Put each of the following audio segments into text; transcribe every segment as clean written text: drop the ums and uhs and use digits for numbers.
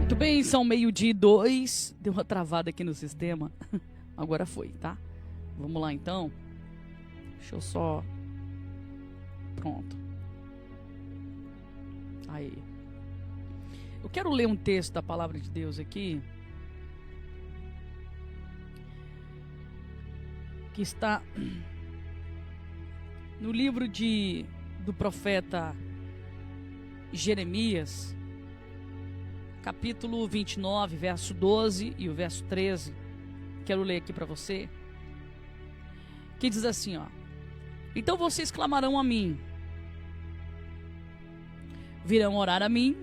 Muito bem, são 12:02. Deu uma travada aqui no sistema. Agora foi, tá? Vamos lá então. Deixa eu só... Pronto. Aí. Eu quero ler um texto da palavra de Deus aqui. Que está no livro do profeta Jeremias, capítulo 29, verso 12 e o verso 13. Quero ler aqui para você. Que diz assim, ó: então vocês clamarão a mim, virão orar a mim,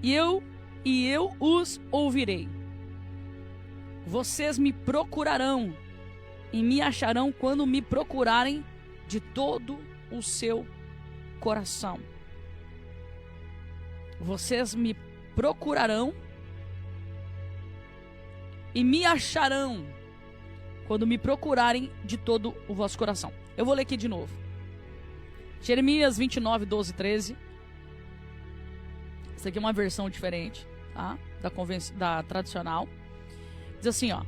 e eu os ouvirei. Vocês me procurarão e me acharão quando me procurarem de todo o seu coração. Vocês me procurarão e me acharão quando me procurarem de todo o vosso coração. Eu vou ler aqui de novo. Jeremias 29, 12 e 13. Essa aqui é uma versão diferente, tá? Da tradicional. Diz assim, ó: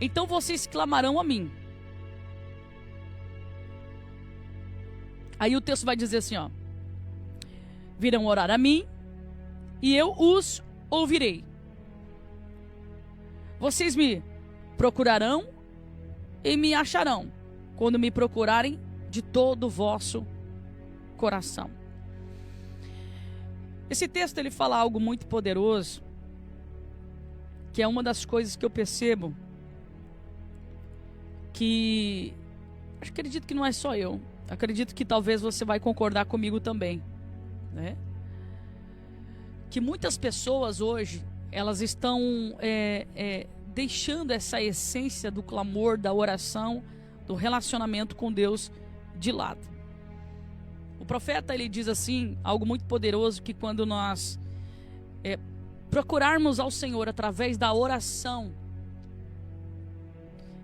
então vocês clamarão a mim. Aí o texto vai dizer assim, ó: virão orar a mim e eu os ouvirei. Vocês me procurarão e me acharão quando me procurarem de todo o vosso coração. Esse texto ele fala algo muito poderoso, que é uma das coisas que eu percebo que acredito que não é só eu. Acredito que talvez você vai concordar comigo também, né? Que muitas pessoas hoje, elas estão deixando essa essência do clamor, da oração, do relacionamento com Deus de lado. O profeta, ele diz assim, algo muito poderoso, que quando nós procurarmos ao Senhor através da oração,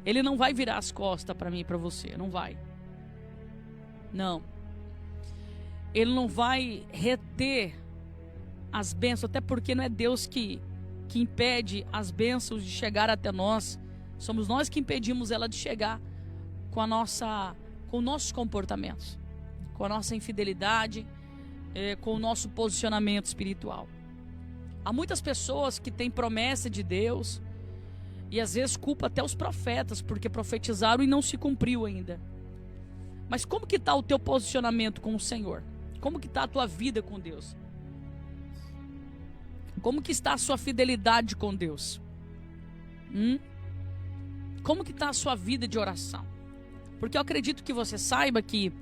Ele não vai virar as costas para mim e para você, não vai. Não. Ele não vai reter as bênçãos, até porque não é Deus que impede as bênçãos de chegar até nós. Somos nós que impedimos ela de chegar com os nossos comportamentos, com a nossa infidelidade, com o nosso posicionamento espiritual. Há muitas pessoas que têm promessa de Deus e às vezes culpa até os profetas, porque profetizaram e não se cumpriu ainda. Mas como que está o teu posicionamento com o Senhor? Como que está a tua vida com Deus? Como que está a sua fidelidade com Deus? Como que está a sua vida de oração? Porque eu acredito que você saiba que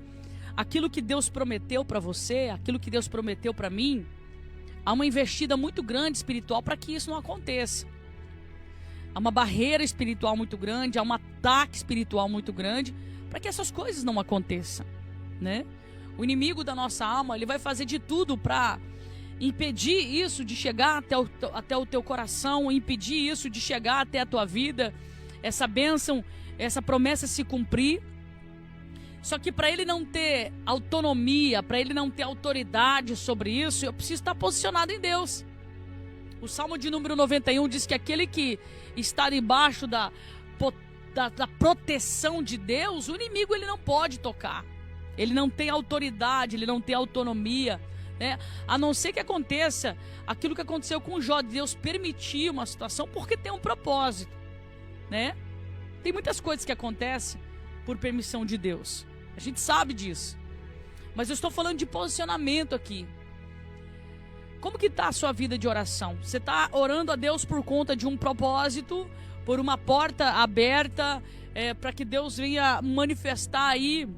aquilo que Deus prometeu para você, aquilo que Deus prometeu para mim, há uma investida muito grande espiritual para que isso não aconteça. Há uma barreira espiritual muito grande, há um ataque espiritual muito grande para que essas coisas não aconteçam, né? O inimigo da nossa alma, ele vai fazer de tudo para impedir isso de chegar até o teu coração, impedir isso de chegar até a tua vida, essa bênção, essa promessa se cumprir. Só que para ele não ter autonomia, para ele não ter autoridade sobre isso, eu preciso estar posicionado em Deus. O Salmo de número 91 diz que aquele que está debaixo da proteção de Deus, o inimigo ele não pode tocar. Ele não tem autoridade, ele não tem autonomia, né? A não ser que aconteça aquilo que aconteceu com Jó, Deus permitir uma situação porque tem um propósito, né? Tem muitas coisas que acontecem por permissão de Deus. A gente sabe disso. Mas eu estou falando de posicionamento aqui. Como que está a sua vida de oração? Você está orando a Deus por conta de um propósito, por uma porta aberta, para que Deus venha manifestar aí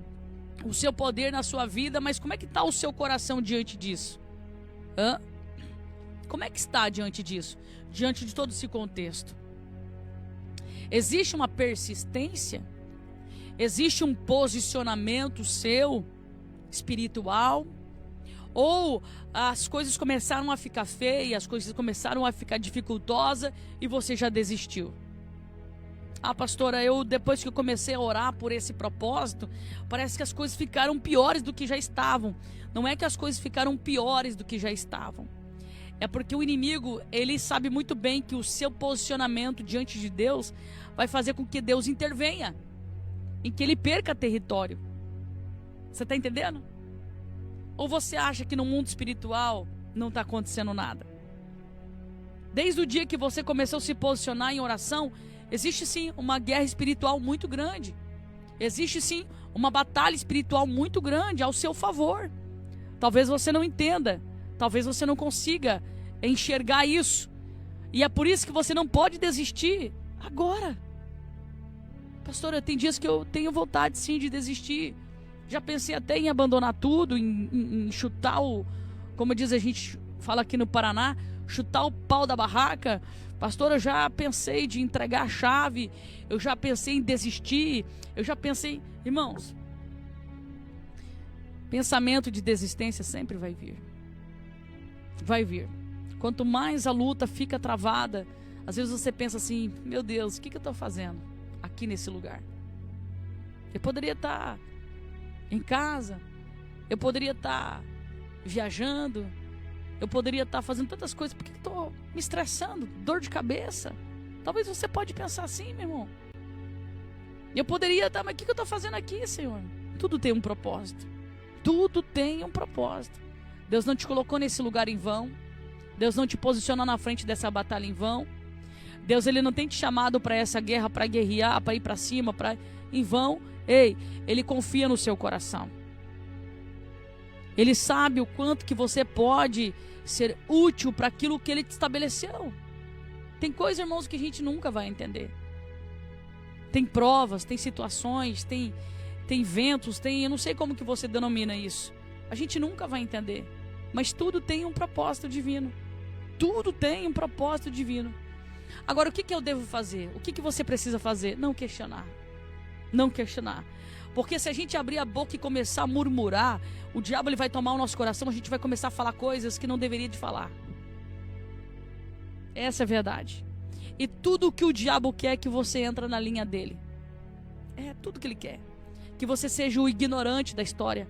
o seu poder na sua vida, mas como é que está o seu coração diante disso? Como é que está diante disso? Diante de todo esse contexto? Existe uma persistência? Existe um posicionamento seu, espiritual? Ou as coisas começaram a ficar feias, as coisas começaram a ficar dificultosas e você já desistiu? Ah, pastora, depois que eu comecei a orar por esse propósito, parece que as coisas ficaram piores do que já estavam. Não é que as coisas ficaram piores do que já estavam. É porque o inimigo, ele sabe muito bem que o seu posicionamento diante de Deus vai fazer com que Deus intervenha, em que ele perca território. Você está entendendo? Ou você acha que no mundo espiritual não está acontecendo nada? Desde o dia que você começou a se posicionar em oração, existe sim uma guerra espiritual muito grande. Existe sim uma batalha espiritual muito grande ao seu favor. Talvez você não entenda, talvez você não consiga enxergar isso. E é por isso que você não pode desistir agora. Pastora, tem dias que eu tenho vontade sim de desistir. Já pensei até em abandonar tudo, em chutar o... Como diz a gente fala aqui no Paraná, chutar o pau da barraca. Pastor, eu já pensei de entregar a chave, eu já pensei em desistir, eu já pensei... Irmãos, pensamento de desistência sempre vai vir. Vai vir. Quanto mais a luta fica travada, às vezes você pensa assim, meu Deus, o que eu estou fazendo aqui nesse lugar? Eu poderia estar em casa, eu poderia estar viajando, eu poderia estar fazendo tantas coisas, por que eu estou me estressando? Dor de cabeça? Talvez você pode pensar assim, meu irmão. Eu poderia estar, mas o que eu estou fazendo aqui, Senhor? Tudo tem um propósito. Tudo tem um propósito. Deus não te colocou nesse lugar em vão. Deus não te posicionou na frente dessa batalha em vão. Deus, ele não tem te chamado para essa guerra, para guerrear, para ir para cima, para em vão. Ei, ele confia no seu coração. Ele sabe o quanto que você pode ser útil para aquilo que ele te estabeleceu. Tem coisas, irmãos, que a gente nunca vai entender. Tem provas, tem situações, tem ventos, eu não sei como que você denomina isso. A gente nunca vai entender. Mas tudo tem um propósito divino. Tudo tem um propósito divino. Agora, o que eu devo fazer? O que você precisa fazer? Não questionar. Não questionar. Porque se a gente abrir a boca e começar a murmurar, o diabo ele vai tomar o nosso coração, a gente vai começar a falar coisas que não deveria de falar. Essa é a verdade. E tudo o que o diabo quer é que você entra na linha dele. É tudo que ele quer. Que você seja o ignorante da história,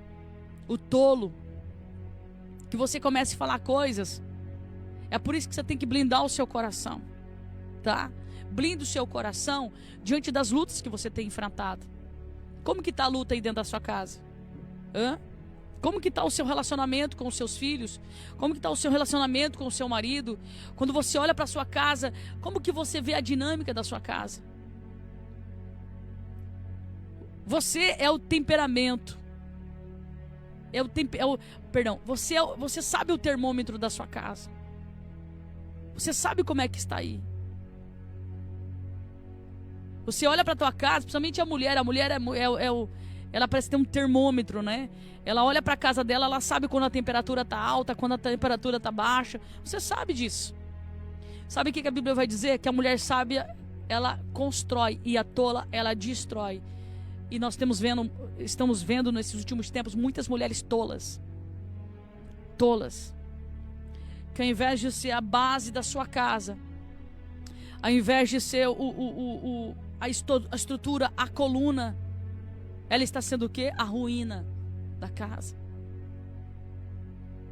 o tolo, que você comece a falar coisas. É por isso que você tem que blindar o seu coração, tá? Blinde o seu coração diante das lutas que você tem enfrentado. Como que está a luta aí dentro da sua casa? Como que está o seu relacionamento com os seus filhos? Como que está o seu relacionamento com o seu marido? Quando você olha para a sua casa, como que você vê a dinâmica da sua casa? Você é o temperamento. Você sabe o termômetro da sua casa. Você sabe como é que está aí. Você olha para a tua casa, principalmente a mulher ela parece ter um termômetro, né? Ela olha para a casa dela, ela sabe quando a temperatura está alta, quando a temperatura está baixa. Você sabe disso. Sabe o que a Bíblia vai dizer? Que a mulher sábia, ela constrói e a tola, ela destrói. E nós estamos vendo nesses últimos tempos muitas mulheres tolas. Tolas. Que ao invés de ser a base da sua casa, ao invés de ser a estrutura, a coluna, ela está sendo o quê? A ruína da casa.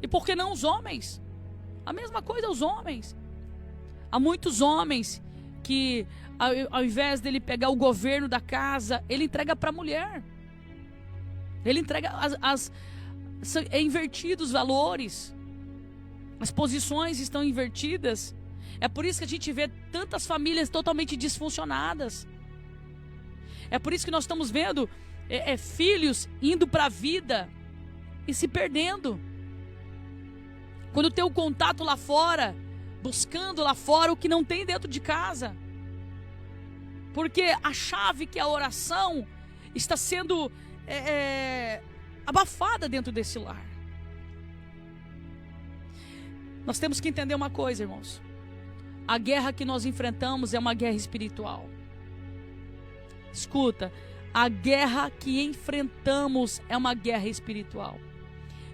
E por que não os homens? A mesma coisa os homens. Há muitos homens que ao invés dele pegar o governo da casa, ele entrega para a mulher. Ele entrega é invertido os valores. As posições estão invertidas. É por isso que a gente vê tantas famílias totalmente disfuncionadas. É por isso que nós estamos vendo filhos indo para a vida e se perdendo. Quando tem o contato lá fora, buscando lá fora o que não tem dentro de casa. Porque a chave que é a oração está sendo abafada dentro desse lar. Nós temos que entender uma coisa, irmãos. A guerra que nós enfrentamos é uma guerra espiritual. Escuta, a guerra que enfrentamos é uma guerra espiritual.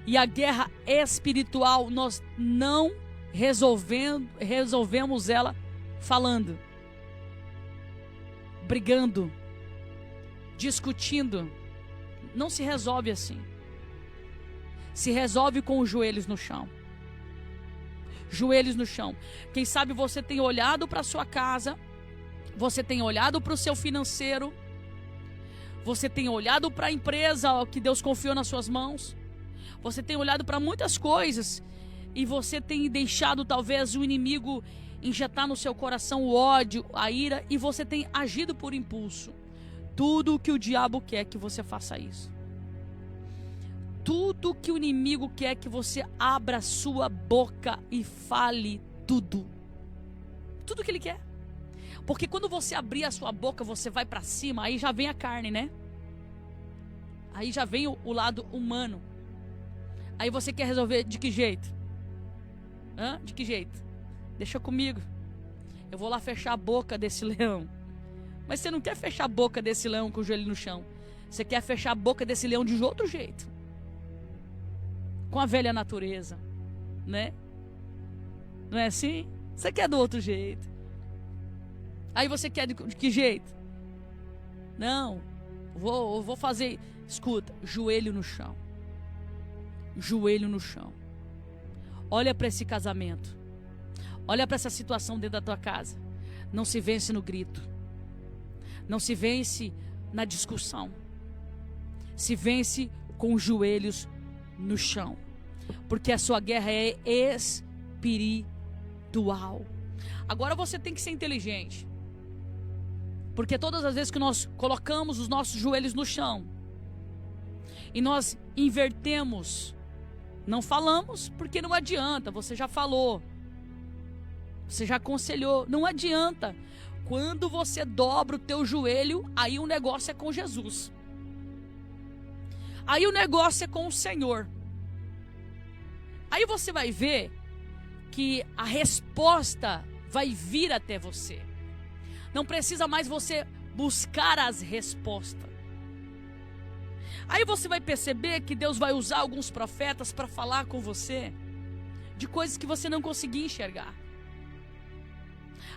E a guerra espiritual nós não resolvemos ela falando, brigando, discutindo. Não se resolve assim. Se resolve com os joelhos no chão. joelhos no chão. Quem sabe você tem olhado para a sua casa, você tem olhado para o seu financeiro, você tem olhado para a empresa que Deus confiou nas suas mãos, você tem olhado para muitas coisas e você tem deixado talvez o inimigo injetar no seu coração o ódio, a ira, e você tem agido por impulso. Tudo o que o diabo quer que você faça isso. Tudo que o inimigo quer que você abra a sua boca e fale tudo. Tudo que ele quer. Porque quando você abrir a sua boca, você vai para cima, aí já vem a carne, né? Aí já vem o lado humano. Aí você quer resolver de que jeito? De que jeito? Deixa comigo. Eu vou lá fechar a boca desse leão. Mas você não quer fechar a boca desse leão com o joelho no chão. Você quer fechar a boca desse leão de outro jeito. Com a velha natureza, né? Não é assim? Você quer do outro jeito. Aí você quer de que jeito? Não, eu vou fazer. Escuta, joelho no chão. Joelho no chão. Olha para esse casamento. Olha para essa situação dentro da tua casa. Não se vence no grito. Não se vence na discussão. Se vence com os joelhos no chão. Porque a sua guerra é espiritual. Agora você tem que ser inteligente. Porque todas as vezes que nós colocamos os nossos joelhos no chão e nós invertemos, não falamos porque não adianta, você já falou, você já aconselhou, não adianta. Quando você dobra o teu joelho, aí o negócio é com Jesus. Aí o negócio é com o Senhor. Aí você vai ver que a resposta vai vir até você. Não precisa mais você buscar as respostas. Aí você vai perceber que Deus vai usar alguns profetas para falar com você de coisas que você não conseguia enxergar.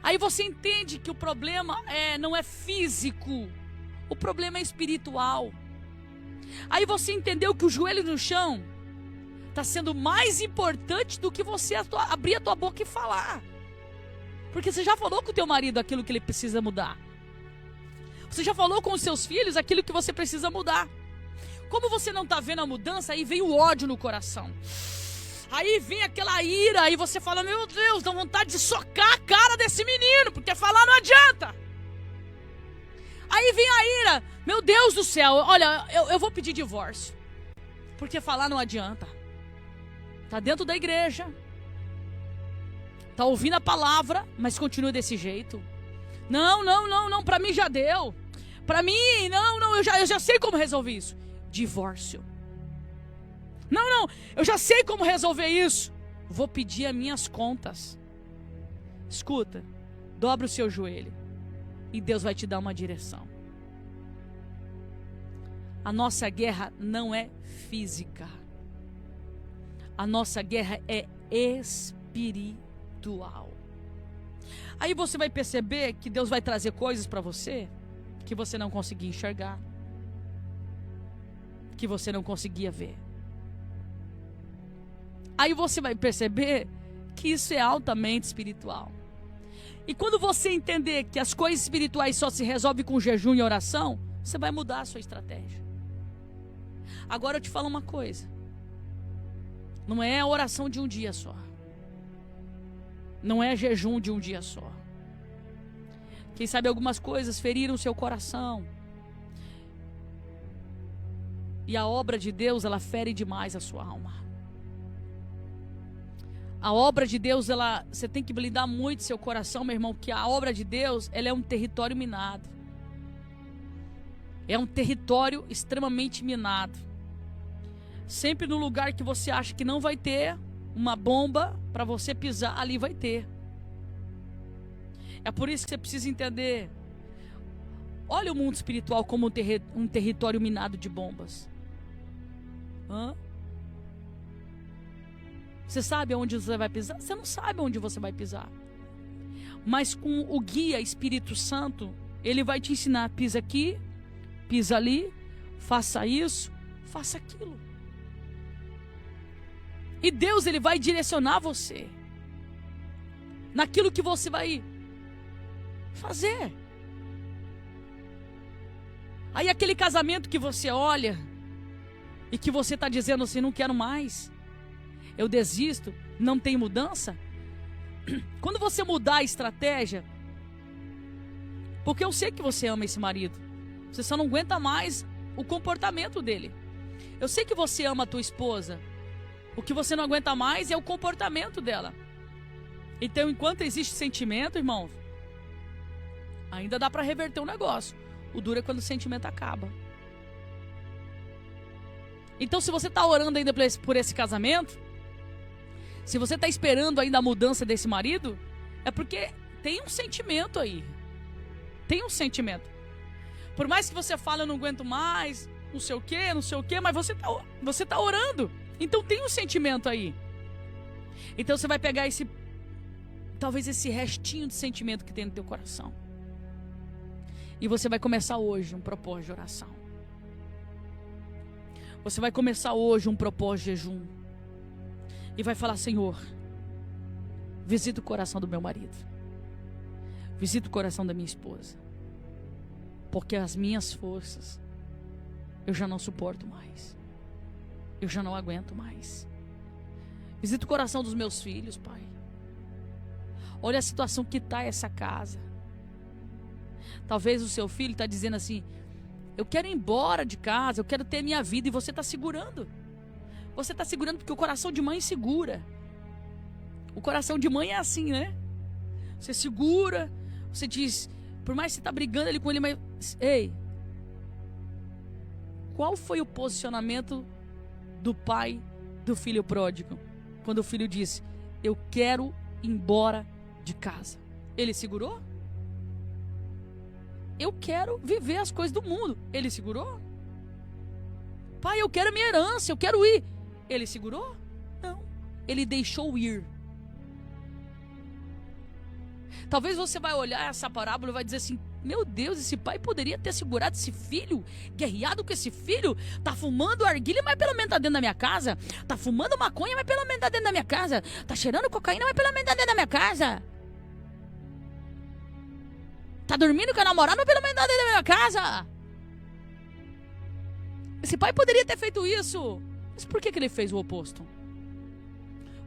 Aí você entende que o problema não é físico, o problema é espiritual. Aí você entendeu que o joelho no chão está sendo mais importante do que você abrir a tua boca e falar. Porque você já falou com o teu marido aquilo que ele precisa mudar. Você já falou com os seus filhos aquilo que você precisa mudar. Como você não está vendo a mudança, aí vem o ódio no coração. Aí vem aquela ira, aí você fala, meu Deus, dá vontade de socar a cara desse menino, porque falar não adianta. Aí vem a ira, meu Deus do céu, olha, eu vou pedir divórcio, porque falar não adianta. Tá dentro da igreja, tá ouvindo a palavra, mas continua desse jeito. Não, pra mim já deu. Pra mim, não, eu já sei como resolver isso. Divórcio. Não, eu já sei como resolver isso. Vou pedir as minhas contas. Escuta, dobra o seu joelho e Deus vai te dar uma direção. A nossa guerra não é física. A nossa guerra é espiritual. Aí você vai perceber que Deus vai trazer coisas para você que você não conseguia enxergar, que você não conseguia ver. Aí você vai perceber que isso é altamente espiritual. E quando você entender que as coisas espirituais só se resolvem com jejum e oração, você vai mudar a sua estratégia. Agora eu te falo uma coisa. Não é a oração de um dia só. Não é jejum de um dia só. Quem sabe algumas coisas feriram seu coração. E a obra de Deus, ela fere demais a sua alma. A obra de Deus, você tem que blindar muito seu coração, meu irmão, porque a obra de Deus, ela é um território minado. É um território extremamente minado. Sempre no lugar que você acha que não vai ter uma bomba para você pisar, ali vai ter. É por isso que você precisa entender. Olha o mundo espiritual como um território minado de bombas. Você sabe onde você vai pisar? Você não sabe onde você vai pisar. Mas com o guia Espírito Santo, ele vai te ensinar, pisa aqui, pisa ali, faça isso, faça aquilo. E Deus, ele vai direcionar você. naquilo que você vai fazer. Aí aquele casamento que você olha e que você está dizendo assim, não quero mais, eu desisto, não tem mudança. Quando você mudar a estratégia, porque eu sei que você ama esse marido, você só não aguenta mais o comportamento dele. Eu sei que você ama a tua esposa, o que você não aguenta mais é o comportamento dela. Então, enquanto existe sentimento, irmãos, ainda dá para reverter um negócio. O duro é quando o sentimento acaba. Então, se você está orando ainda por esse casamento, se você está esperando ainda a mudança desse marido, é porque tem um sentimento aí. Tem um sentimento. Por mais que você fale, eu não aguento mais, não sei o quê, mas você tá orando. Então tem um sentimento aí. Então você vai pegar talvez esse restinho de sentimento que tem no teu coração. E você vai começar hoje um propósito de oração. Você vai começar hoje um propósito de jejum. E vai falar, Senhor, visita o coração do meu marido. Visita o coração da minha esposa. Porque as minhas forças, eu já não suporto mais. Eu já não aguento mais. Visita o coração dos meus filhos, Pai. Olha a situação que está essa casa. Talvez o seu filho está dizendo assim, eu quero ir embora de casa, eu quero ter minha vida, e você está segurando. Você está segurando porque o coração de mãe segura. O coração de mãe é assim, né? Você segura, você diz, por mais que você está brigando ali com ele, mas, ei, qual foi o posicionamento do pai do filho pródigo? Quando o filho disse, eu quero ir embora de casa. Ele segurou? Eu quero viver as coisas do mundo. Ele segurou? Pai, eu quero a minha herança, eu quero ir. Ele segurou? Não. Ele deixou ir. Talvez você vai olhar essa parábola e vai dizer assim, meu Deus, esse pai poderia ter segurado esse filho, guerreado com esse filho, tá fumando arguilha, mas pelo menos tá dentro da minha casa, tá fumando maconha, mas pelo menos tá dentro da minha casa, tá cheirando cocaína, mas pelo menos tá dentro da minha casa, tá dormindo com a namorada, mas pelo menos tá dentro da minha casa. Esse pai poderia ter feito isso, mas por que ele fez o oposto?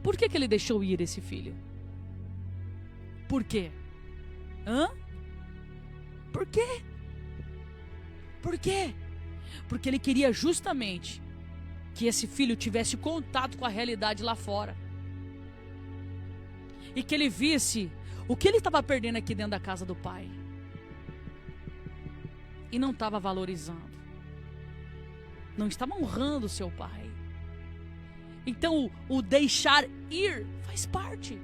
Por que ele deixou ir esse filho? Por quê? Por quê? Por quê? Porque ele queria justamente que esse filho tivesse contato com a realidade lá fora. E que ele visse o que ele estava perdendo aqui dentro da casa do pai. E não estava valorizando. Não estava honrando o seu pai. Então o deixar ir faz parte.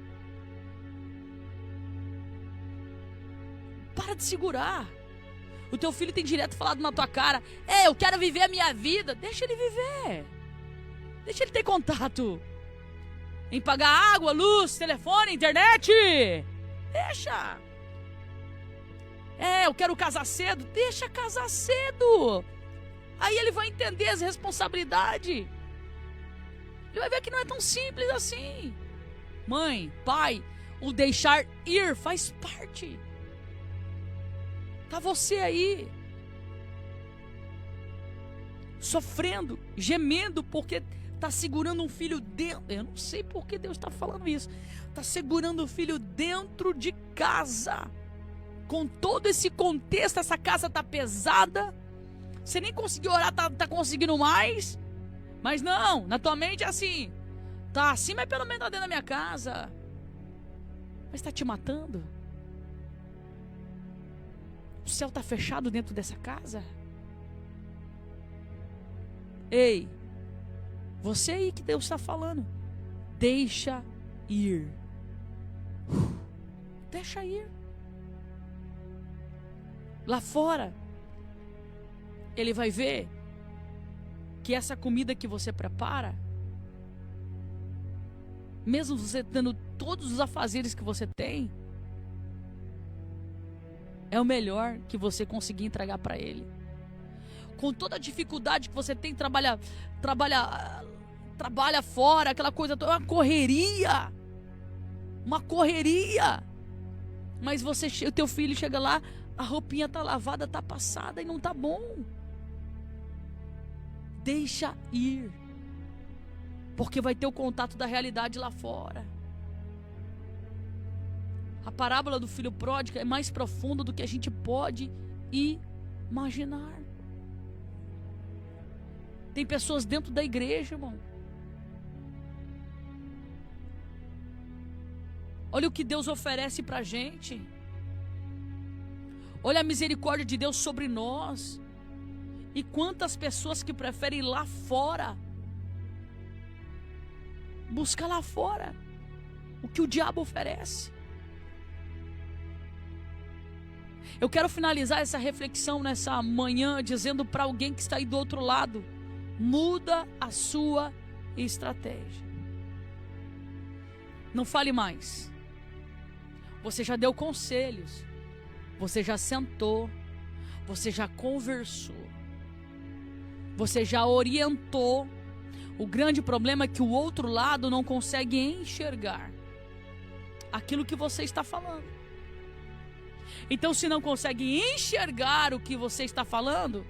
Para de segurar. O teu filho tem direto falado na tua cara, eu quero viver a minha vida. Deixa ele viver. Deixa ele ter contato em pagar água, luz, telefone, internet. Deixa. Eu quero casar cedo. Deixa casar cedo. Aí ele vai entender as responsabilidades. Ele vai ver que não é tão simples assim. Mãe, pai, o deixar ir faz parte. Tá você aí, sofrendo, gemendo, porque tá segurando um filho dentro. Eu não sei por que Deus está falando isso. Tá segurando o filho dentro de casa. Com todo esse contexto, essa casa tá pesada. Você nem conseguiu orar, tá conseguindo mais. Mas não, na tua mente é assim. Tá assim, mas pelo menos tá dentro da minha casa. Mas tá te matando. O céu está fechado dentro dessa casa? Ei, você aí que Deus está falando, deixa ir. Deixa ir. Lá fora, ele vai ver que essa comida que você prepara, mesmo você tendo todos os afazeres que você tem, é o melhor que você conseguir entregar para ele. Com toda a dificuldade que você tem, trabalha fora, aquela coisa toda, uma correria. uma correria. Mas o teu filho chega lá, a roupinha tá lavada, tá passada e não tá bom. Deixa ir. Porque vai ter o contato da realidade lá fora. A parábola do filho pródigo é mais profunda do que a gente pode imaginar. Tem pessoas dentro da igreja, irmão. Olha o que Deus oferece pra gente. Olha a misericórdia de Deus sobre nós. E quantas pessoas que preferem ir lá fora, buscar lá fora o que o diabo oferece. Eu quero finalizar essa reflexão nessa manhã dizendo para alguém que está aí do outro lado: muda a sua estratégia. Não fale mais. Você já deu conselhos, você já sentou, você já conversou, você já orientou. O grande problema é que o outro lado não consegue enxergar aquilo que você está falando. Então, se não consegue enxergar o que você está falando,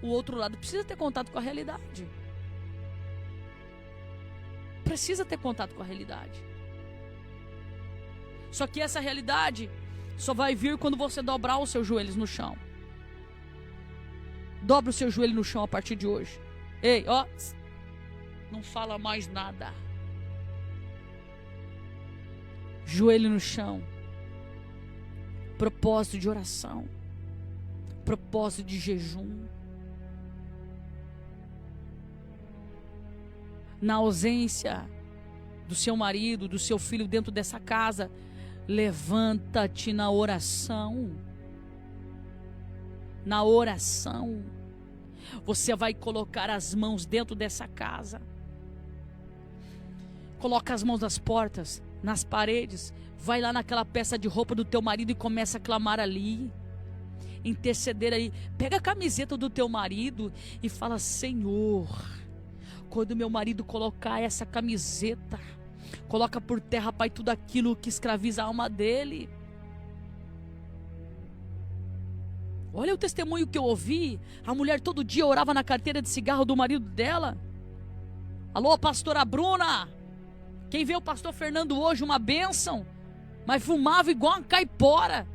o outro lado precisa ter contato com a realidade. Precisa ter contato com a realidade. Só que essa realidade só vai vir quando você dobrar os seus joelhos no chão. Dobra o seu joelho no chão a partir de hoje. Ei, ó, não fala mais nada. Joelho no chão. Propósito de oração. Propósito de jejum. Na ausência do seu marido, do seu filho dentro dessa casa, levanta-te na oração. Na oração. Você vai colocar as mãos dentro dessa casa. Coloca as mãos nas portas, nas paredes. Vai lá naquela peça de roupa do teu marido e começa a clamar ali. Interceder aí. Pega a camiseta do teu marido e fala: Senhor, quando meu marido colocar essa camiseta, coloca por terra, Pai, tudo aquilo que escraviza a alma dele. Olha o testemunho que eu ouvi. A mulher todo dia orava na carteira de cigarro do marido dela. Alô, pastora Bruna. Quem vê o pastor Fernando hoje, uma bênção, mas fumava igual uma caipora.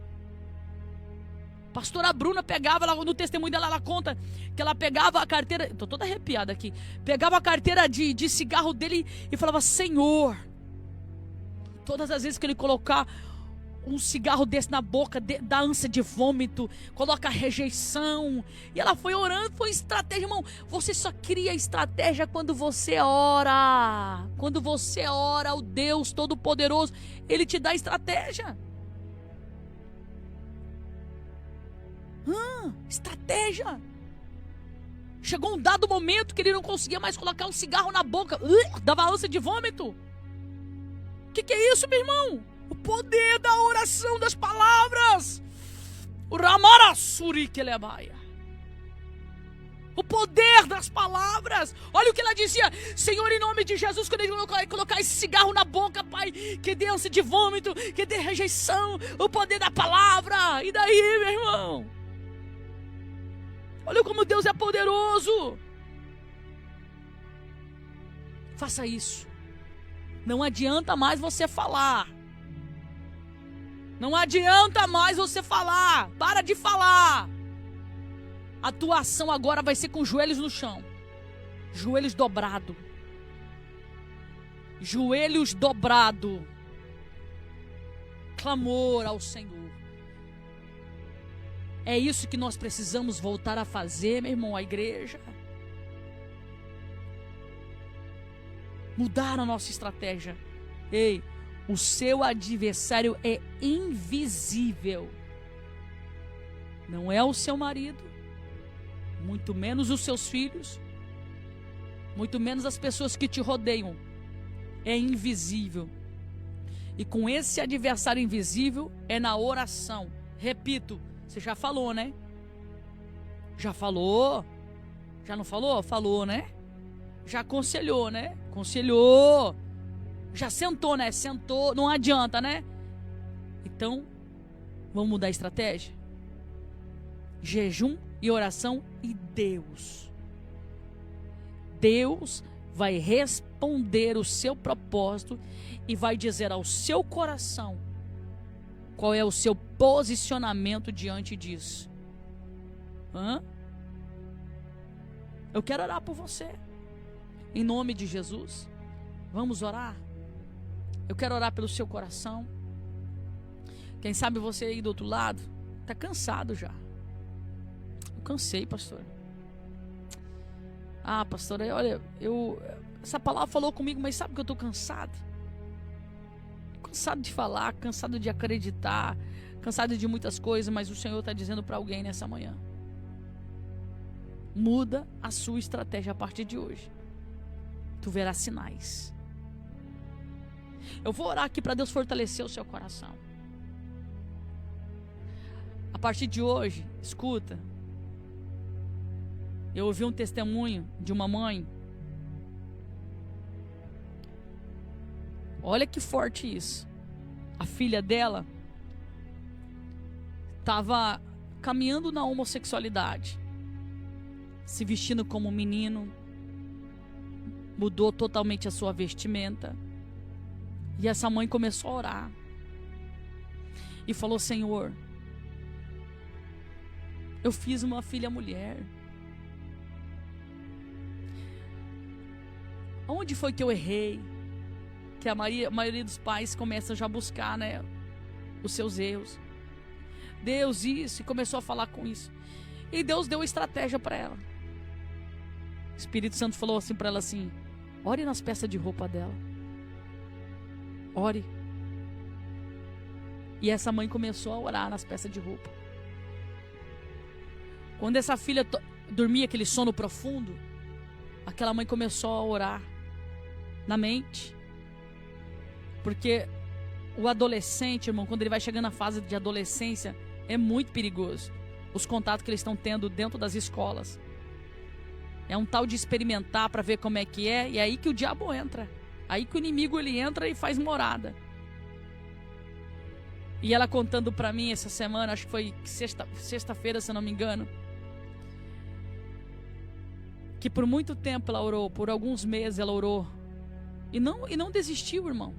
Pastora Bruna pegava, no testemunho dela, ela conta que ela pegava a carteira, estou toda arrepiada aqui, pegava a carteira de cigarro dele e falava: Senhor, todas as vezes que ele colocar um cigarro desse na boca, dá ânsia de vômito, coloca rejeição. E ela foi orando, foi estratégia, irmão. Você só cria estratégia quando você ora. Quando você ora, o Deus Todo-Poderoso, Ele te dá estratégia. Estratégia. Chegou um dado momento que ele não conseguia mais colocar um cigarro na boca, dava ânsia de vômito. O que é isso, meu irmão? O poder da oração, das palavras. O Ramarassuri que levaia. O poder das palavras. Olha o que ela dizia: Senhor, em nome de Jesus, quando ele colocar esse cigarro na boca, Pai, que dê ânsia de vômito, que dê rejeição. O poder da palavra. E daí, meu irmão? Olha como Deus é poderoso. Faça isso. Não adianta mais você falar. Não adianta mais você falar. Para de falar. A tua ação agora vai ser com os joelhos no chão. Joelhos dobrados. Joelhos dobrados. Clamor ao Senhor. É isso que nós precisamos voltar a fazer, meu irmão, a igreja. Mudar a nossa estratégia. Ei, o seu adversário é invisível. Não é o seu marido, muito menos os seus filhos, muito menos as pessoas que te rodeiam. É invisível. E com esse adversário invisível é na oração. Repito, você já falou, né? Já falou? Já não falou? Falou, né? Já aconselhou, né? Aconselhou. Já sentou, né? Sentou, não adianta, né? Então, vamos mudar a estratégia? Jejum e oração e Deus. Deus vai responder o seu propósito e vai dizer ao seu coração qual é o seu posicionamento diante disso. Eu quero orar por você. Em nome de Jesus. Vamos orar? Eu quero orar pelo seu coração. Quem sabe você aí do outro lado está cansado já. Eu cansei, pastor. Pastor, olha, essa palavra falou comigo, mas sabe que eu estou cansado? Cansado de falar, cansado de acreditar, cansado de muitas coisas, mas o Senhor está dizendo para alguém nessa manhã: muda a sua estratégia a partir de hoje. Tu verás sinais. Eu vou orar aqui para Deus fortalecer o seu coração. A partir de hoje, escuta. Eu ouvi um testemunho de uma mãe. Olha que forte isso. A filha dela estava caminhando na homossexualidade, se vestindo como um menino, mudou totalmente a sua vestimenta. E essa mãe começou a orar e falou: Senhor, eu fiz uma filha mulher. Onde foi que eu errei? Que a maioria dos pais começam já a buscar, né, os seus erros. Deus, isso, e começou a falar com isso. E Deus deu estratégia para ela. O Espírito Santo falou assim para ela assim: ore nas peças de roupa dela. Ore. E essa mãe começou a orar nas peças de roupa. Quando essa filha dormia aquele sono profundo, aquela mãe começou a orar na mente. Porque o adolescente, irmão, quando ele vai chegando na fase de adolescência, é muito perigoso. Os contatos que eles estão tendo dentro das escolas. É um tal de experimentar para ver como é que é. E é aí que o diabo entra. Aí que o inimigo ele entra e faz morada. E ela contando para mim essa semana, acho que foi sexta-feira, se eu não me engano, que por muito tempo ela orou, por alguns meses ela orou. E não desistiu, irmão.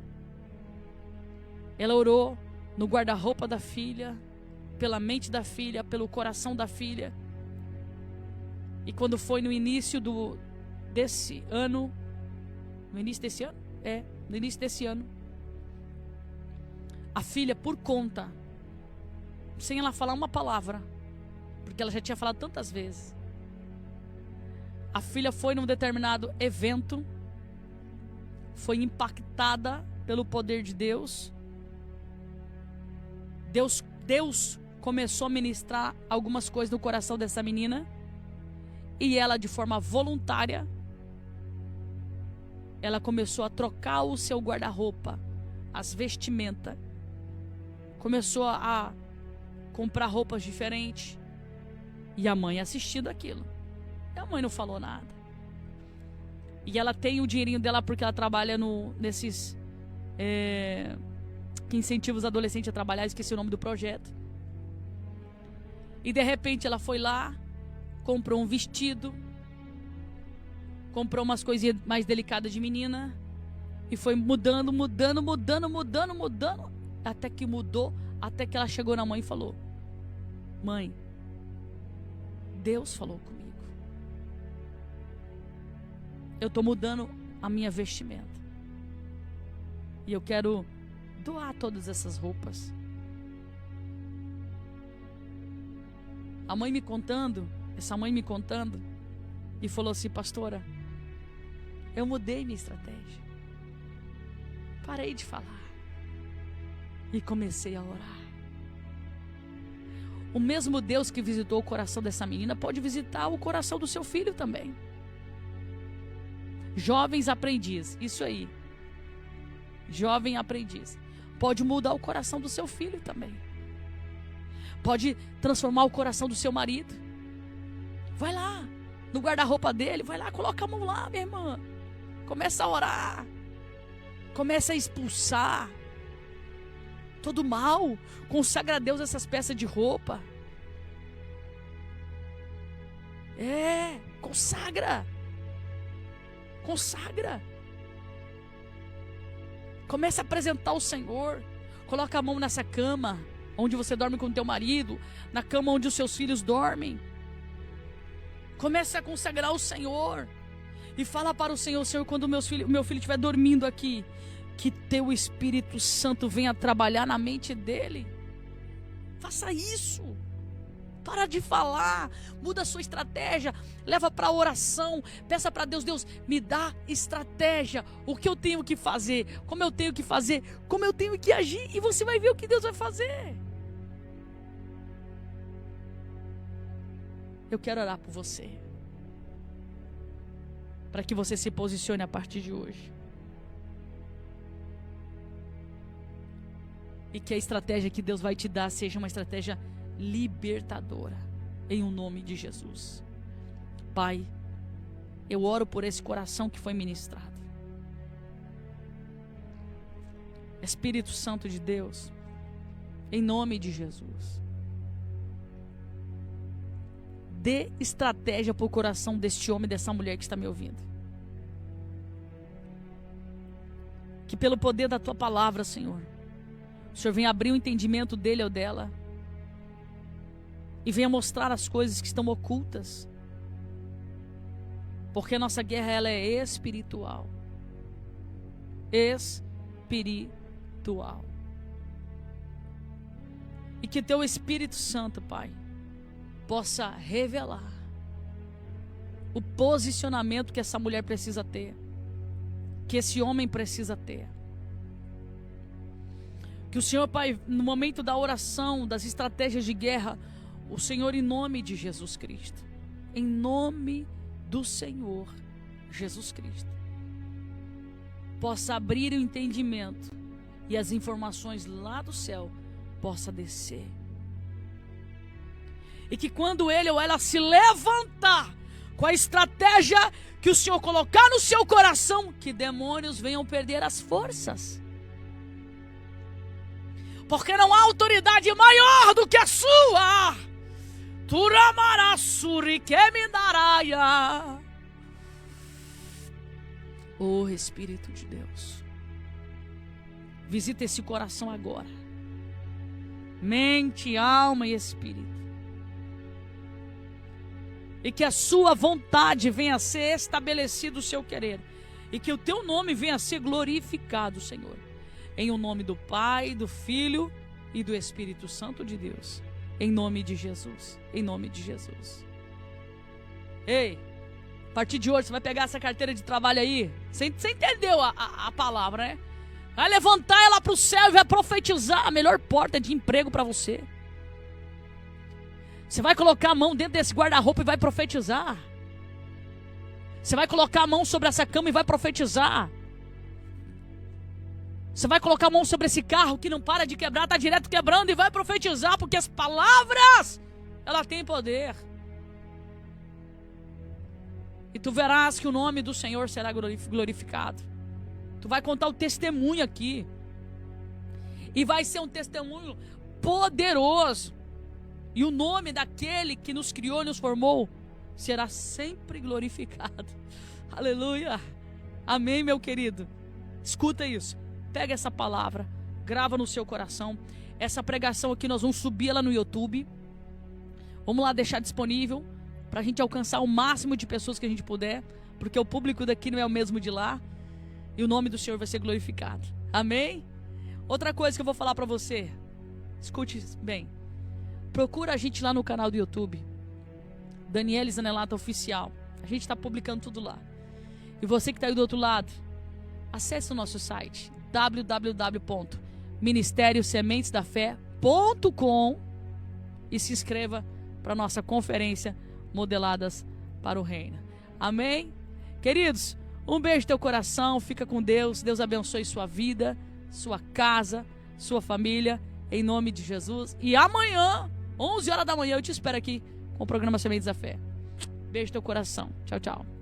Ela orou no guarda-roupa da filha, pela mente da filha, pelo coração da filha. E quando foi no início desse ano, no início desse ano? No início desse ano, a filha, por conta, sem ela falar uma palavra, porque ela já tinha falado tantas vezes, a filha foi num determinado evento, foi impactada pelo poder de Deus. Deus começou a ministrar algumas coisas no coração dessa menina. E ela, de forma voluntária, ela começou a trocar o seu guarda-roupa, as vestimentas. Começou a comprar roupas diferentes. E a mãe assistindo aquilo. E a mãe não falou nada. E ela tem o dinheirinho dela porque ela trabalha nesses... que incentiva os adolescentes a trabalhar. Esqueci o nome do projeto. E de repente ela foi lá, comprou um vestido, comprou umas coisinhas mais delicadas de menina e foi mudando, até que mudou, até que ela chegou na mãe e falou: mãe, Deus falou comigo. Eu estou mudando a minha vestimenta e eu quero doar todas essas roupas. Essa mãe me contando, e falou assim: pastora, eu mudei minha estratégia. Parei de falar e comecei a orar. O mesmo Deus que visitou o coração dessa menina pode visitar o coração do seu filho também. Jovens aprendiz, isso aí. Jovem aprendiz. Pode mudar o coração do seu filho também. Pode transformar o coração do seu marido. Vai lá, no guarda-roupa dele, vai lá, coloca a mão lá, minha irmã. Começa a orar. Comece a expulsar todo mal. Consagra a Deus essas peças de roupa. Consagra. Consagra. Comece a apresentar o Senhor. Coloca a mão nessa cama onde você dorme com o teu marido, na cama onde os seus filhos dormem. Comece a consagrar o Senhor. E fala para o Senhor: Senhor, quando meu filho estiver dormindo aqui, que teu Espírito Santo venha trabalhar na mente dele. Faça isso. Para de falar. Muda a sua estratégia. Leva para a oração. Peça para Deus: Deus, me dá estratégia. O que eu tenho que fazer? Como eu tenho que fazer? Como eu tenho que agir? E você vai ver o que Deus vai fazer. Eu quero orar por você, para que você se posicione a partir de hoje. E que a estratégia que Deus vai te dar seja uma estratégia libertadora, em o nome de Jesus. Pai, eu oro por esse coração que foi ministrado. Espírito Santo de Deus, em nome de Jesus, dê estratégia para o coração deste homem e dessa mulher que está me ouvindo. Que pelo poder da tua palavra, Senhor, o Senhor venha abrir o entendimento dele ou dela e venha mostrar as coisas que estão ocultas, porque a nossa guerra, ela é espiritual. Espiritual. E que teu Espírito Santo, Pai, possa revelar o posicionamento que essa mulher precisa ter, que esse homem precisa ter. Que o Senhor, Pai, no momento da oração, das estratégias de guerra, o Senhor, em nome de Jesus Cristo, em nome do Senhor Jesus Cristo, possa abrir o entendimento e as informações lá do céu possa descer. E que quando ele ou ela se levantar com a estratégia que o Senhor colocar no seu coração, que demônios venham perder as forças. Porque não há autoridade maior do que a sua. Turamarassuri keminaraia. Oh, Espírito de Deus, visita esse coração agora. Mente, alma e espírito. E que a sua vontade venha a ser estabelecida, o seu querer. E que o teu nome venha a ser glorificado, Senhor. Em o nome do Pai, do Filho e do Espírito Santo de Deus. Em nome de Jesus. Em nome de Jesus. Ei, a partir de hoje você vai pegar essa carteira de trabalho aí. Você entendeu a palavra, né? Vai levantar ela para o céu e vai profetizar a melhor porta de emprego para você. Você vai colocar a mão dentro desse guarda-roupa e vai profetizar. Você vai colocar a mão sobre essa cama e vai profetizar. Você vai colocar a mão sobre esse carro que não para de quebrar, está direto quebrando, e vai profetizar, porque as palavras, ela tem poder. E tu verás que o nome do Senhor será glorificado. Tu vai contar o testemunho aqui. E vai ser um testemunho poderoso. E o nome daquele que nos criou e nos formou será sempre glorificado. Aleluia. Amém, meu querido. Escuta isso. Pega essa palavra, grava no seu coração. Essa pregação aqui nós vamos subir ela no YouTube. Vamos lá deixar disponível para a gente alcançar o máximo de pessoas que a gente puder, porque o público daqui não é o mesmo de lá. E o nome do Senhor vai ser glorificado. Amém? Outra coisa que eu vou falar para você. Escute bem. Procura a gente lá no canal do YouTube, Daniele Zanellata Oficial. A gente está publicando tudo lá. E você que está aí do outro lado, acesse o nosso site www.ministériosementesdafé.com e se inscreva para a nossa conferência Modeladas para o Reino. Amém? Queridos, um beijo no teu coração, fica com Deus. Deus abençoe sua vida, sua casa, sua família, em nome de Jesus. E amanhã, 11 horas da manhã, eu te espero aqui com o programa Sementes da Fé. Beijo no teu coração. Tchau, tchau.